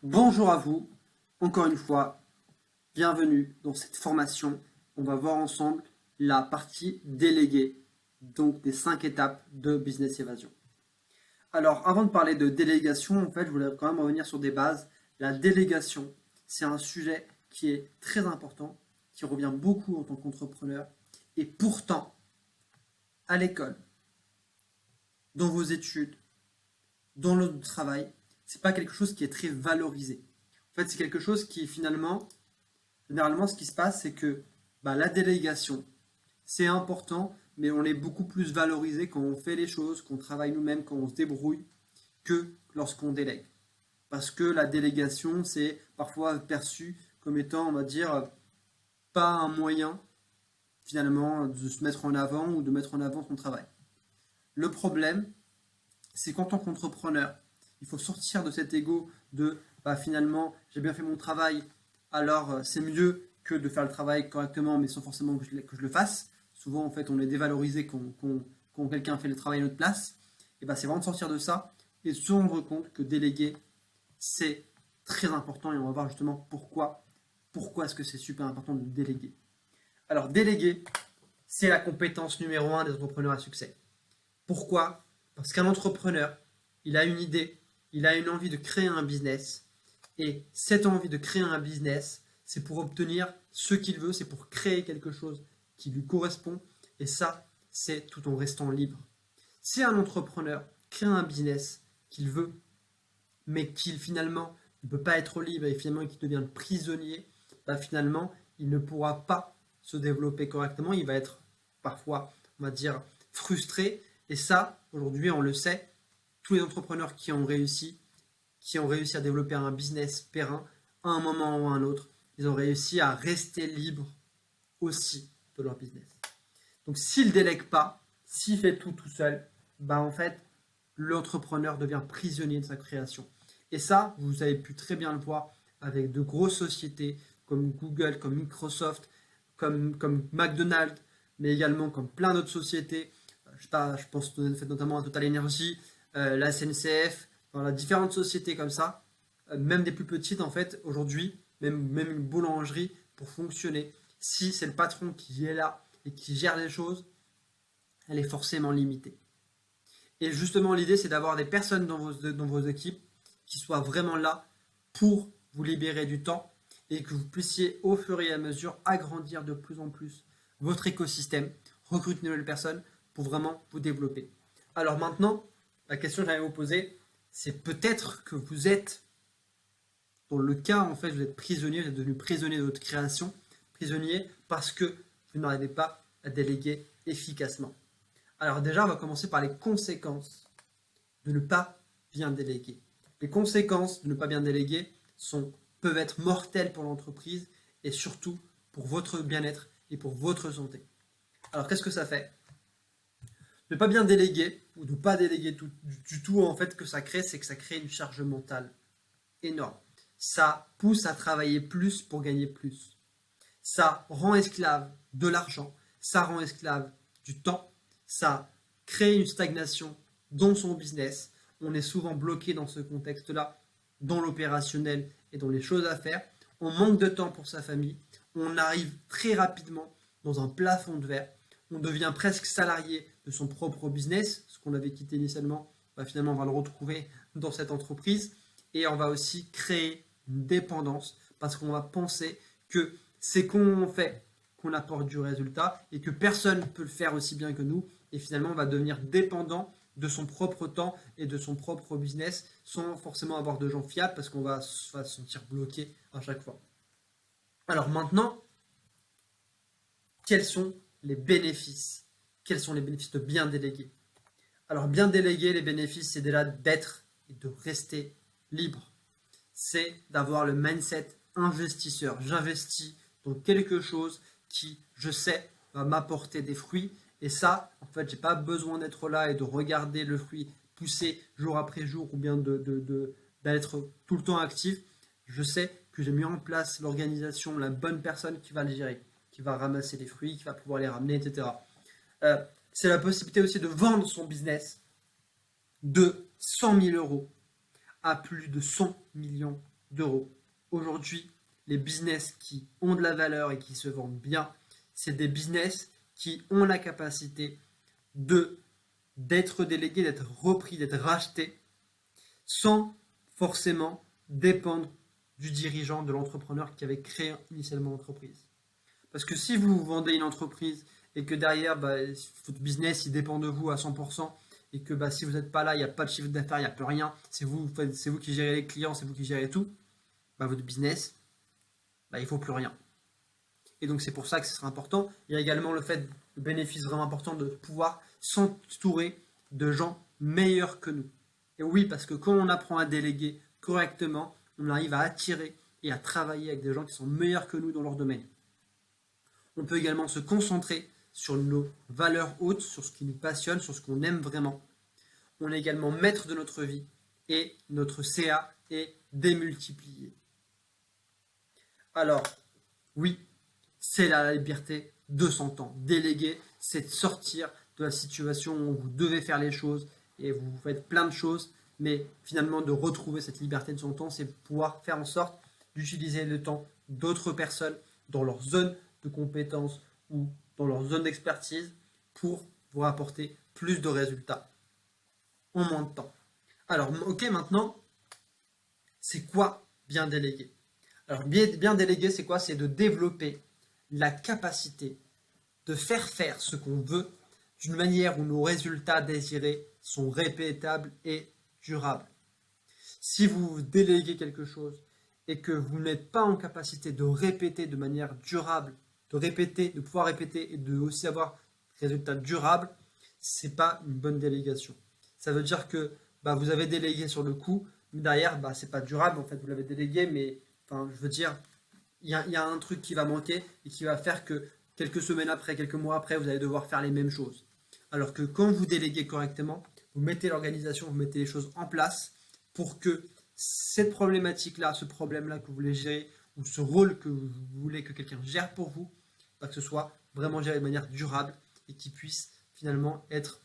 Bonjour à vous, encore une fois, bienvenue dans cette formation. On va voir ensemble la partie déléguée, donc des 5 étapes de Business Évasion. Alors, avant de parler de délégation, en fait, je voulais quand même revenir sur des bases. La délégation, c'est un sujet qui est très important, qui revient beaucoup en tant qu'entrepreneur. Et pourtant, à l'école, dans vos études, dans le travail, c'est pas quelque chose qui est très valorisé. En fait, c'est quelque chose qui finalement, généralement, ce qui se passe, c'est que la délégation, c'est important, mais on est beaucoup plus valorisé quand on fait les choses, qu'on travaille nous-mêmes, quand on se débrouille, que lorsqu'on délègue. Parce que la délégation, c'est parfois perçu comme étant, on va dire, pas un moyen finalement de se mettre en avant ou de mettre en avant son travail. Le problème, c'est qu'en tant qu'entrepreneur, il faut sortir de cet ego de finalement j'ai bien fait mon travail, alors c'est mieux que de faire le travail correctement mais sans forcément que je le fasse. Souvent en fait on est dévalorisé quand quelqu'un fait le travail à notre place. Et c'est vraiment de sortir de ça et de se rendre compte que déléguer c'est très important et on va voir justement pourquoi est-ce que c'est super important de déléguer. Alors déléguer, c'est la compétence numéro 1 des entrepreneurs à succès. Pourquoi? Parce qu'un entrepreneur, il a une idée, il a une envie de créer un business. Et cette envie de créer un business, c'est pour obtenir ce qu'il veut, c'est pour créer quelque chose qui lui correspond. Et ça, c'est tout en restant libre. Si un entrepreneur crée un business qu'il veut, mais qu'il finalement ne peut pas être libre et finalement qu'il devient prisonnier, finalement, il ne pourra pas se développer correctement. Il va être parfois, on va dire, frustré. Et ça, aujourd'hui, on le sait, tous les entrepreneurs qui ont réussi à développer un business périn, à un moment ou à un autre, ils ont réussi à rester libres aussi de leur business. Donc s'il ne délègue pas, s'il fait tout seul, en fait, l'entrepreneur devient prisonnier de sa création. Et ça, vous avez pu très bien le voir avec de grosses sociétés comme Google, comme Microsoft, comme McDonald's, mais également comme plein d'autres sociétés. Je pense notamment à Total Energy, la SNCF, différentes sociétés comme ça, même des plus petites en fait, aujourd'hui, même une boulangerie, pour fonctionner, si c'est le patron qui est là et qui gère les choses, elle est forcément limitée. Et justement, l'idée, c'est d'avoir des personnes dans vos équipes qui soient vraiment là pour vous libérer du temps et que vous puissiez au fur et à mesure agrandir de plus en plus votre écosystème, recruter de nouvelles personnes pour vraiment vous développer. Alors maintenant, la question que j'allais vous poser, c'est peut-être que vous êtes dans le cas, en fait, vous êtes prisonnier, vous êtes devenu prisonnier de votre création, prisonnier parce que vous n'arrivez pas à déléguer efficacement. Alors déjà, on va commencer par les conséquences de ne pas bien déléguer. Les conséquences de ne pas bien déléguer peuvent être mortelles pour l'entreprise et surtout pour votre bien-être et pour votre santé. Alors qu'est-ce que ça fait? Ne pas bien déléguer ou ne pas déléguer du tout, en fait, que ça crée, c'est que ça crée une charge mentale énorme. Ça pousse à travailler plus pour gagner plus. Ça rend esclave de l'argent, ça rend esclave du temps, ça crée une stagnation dans son business. On est souvent bloqué dans ce contexte-là, dans l'opérationnel et dans les choses à faire. On manque de temps pour sa famille. On arrive très rapidement dans un plafond de verre. On devient presque salarié de son propre business, ce qu'on avait quitté initialement. Finalement, on va le retrouver dans cette entreprise. Et on va aussi créer une dépendance parce qu'on va penser que c'est qu'on fait qu'on apporte du résultat et que personne ne peut le faire aussi bien que nous. Et finalement, on va devenir dépendant de son propre temps et de son propre business sans forcément avoir de gens fiables parce qu'on va se sentir bloqué à chaque fois. Alors maintenant, quels sont les bénéfices? Quels sont les bénéfices de bien déléguer? Alors bien déléguer, les bénéfices, c'est déjà d'être et de rester libre. C'est d'avoir le mindset investisseur. J'investis dans quelque chose qui, je sais, va m'apporter des fruits. Et ça, en fait, j'ai pas besoin d'être là et de regarder le fruit pousser jour après jour ou bien d'être tout le temps actif. Je sais que j'ai mis en place l'organisation, la bonne personne qui va le gérer, qui va ramasser les fruits, qui va pouvoir les ramener, etc. C'est la possibilité aussi de vendre son business de 100 000 euros à plus de 100 millions d'euros. Aujourd'hui, les business qui ont de la valeur et qui se vendent bien, c'est des business qui ont la capacité d'être délégués, d'être repris, d'être rachetés, sans forcément dépendre du dirigeant, de l'entrepreneur qui avait créé initialement l'entreprise. Parce que si vous vendez une entreprise et que derrière, votre business il dépend de vous à 100%, et que si vous n'êtes pas là, il n'y a pas de chiffre d'affaires, il n'y a plus rien, c'est vous qui gérez les clients, c'est vous qui gérez tout, votre business, il ne faut plus rien. Et donc c'est pour ça que ce sera important. Il y a également le bénéfice vraiment important de pouvoir s'entourer de gens meilleurs que nous. Et oui, parce que quand on apprend à déléguer correctement, on arrive à attirer et à travailler avec des gens qui sont meilleurs que nous dans leur domaine. On peut également se concentrer sur nos valeurs hautes, sur ce qui nous passionne, sur ce qu'on aime vraiment. On est également maître de notre vie et notre CA est démultiplié. Alors, oui, c'est la liberté de son temps. Déléguer, c'est de sortir de la situation où vous devez faire les choses et vous faites plein de choses, mais finalement de retrouver cette liberté de son temps, c'est pouvoir faire en sorte d'utiliser le temps d'autres personnes dans leur zone de compétences ou dans leur zone d'expertise pour vous rapporter plus de résultats en moins de temps. Alors, ok, maintenant, c'est quoi bien déléguer? Alors, bien déléguer, c'est quoi? C'est de développer la capacité de faire ce qu'on veut d'une manière où nos résultats désirés sont répétables et durables. Si vous déléguez quelque chose et que vous n'êtes pas en capacité de répéter de manière durable, de pouvoir répéter et de aussi avoir des résultats durables, c'est pas une bonne délégation. Ça veut dire que vous avez délégué sur le coup, mais derrière, c'est pas durable. En fait, vous l'avez délégué, mais je veux dire, il y a un truc qui va manquer et qui va faire que quelques semaines après, quelques mois après, vous allez devoir faire les mêmes choses. Alors que quand vous déléguez correctement, vous mettez l'organisation, vous mettez les choses en place pour que cette problématique-là, ce problème-là que vous voulez gérer, ou ce rôle que vous voulez que quelqu'un gère pour vous, que ce soit vraiment géré de manière durable et qui puisse finalement être